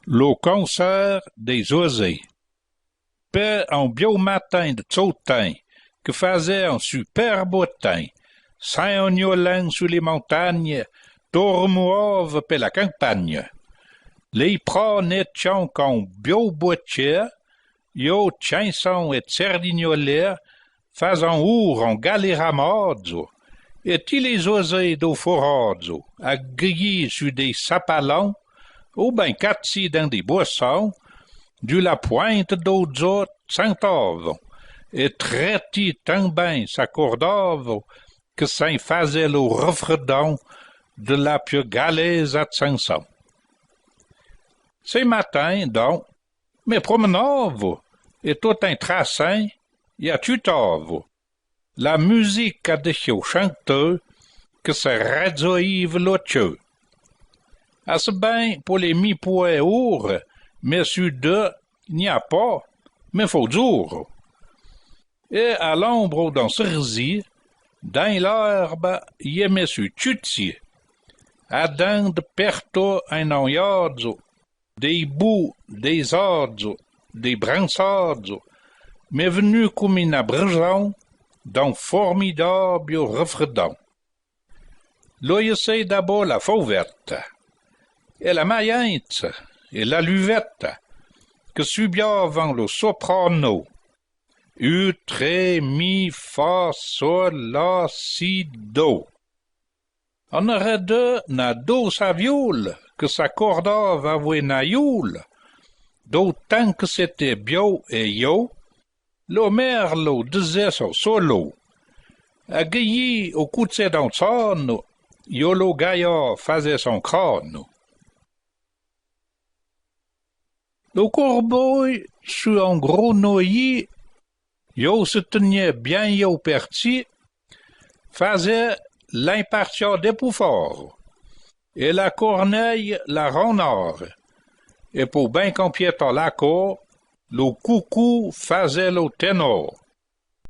Le concert des oiseaux. Peu un beau matin de Tsotin, que faisait un super beau temps, Saint-Ognolan sous les montagnes, Tourmouave per la campagne. Les prenaient qu'un beau boitier, yo chanson et sardignolet, faisant our en galéramazzo, et les oiseaux d'au forazzo, à griller sur des sapalons, ou ben catsi dans des boissons, du la pointe d'Ozo Saint-Ove, et traiti tant ben s'accordave que s'en faisait le refredon de la plus galaise à Sanson. Ce matin, donc, me promenave, et tout un tracin, y a tutave. La musique a des chanteux que se radzoïve l'autre. À ce bain, pour les mi-poets ours, mais sur deux, n'y a pas, mais faut dur. Et à l'ombre d'un cerisier, dans l'herbe, y a monsieur Tutti. À dans de perto un oiazzo, des bouts, des orzo, des bransardzo, mais venu comme une abreujon d'un formidable refredon. Là, y c'est d'abord la fauvette, et la maillante, et la luvette, que subiavant le soprano, Utré, mi, fa, sol, la, si, do. On aurait deux na do sa viole, que s'accordava avec na youle, d'autant que c'était bio et yo, le merlo disait son solo. À guilly au coup de ses dents sonno, yo le gaillard faisait son crâne. Le corbeau, sur un gros noyer, yo se tenait bien yo perti, faisait l'impartial des poufforts, et la corneille la renard, et pour bien compiéter la cour, le coucou faisait le ténor.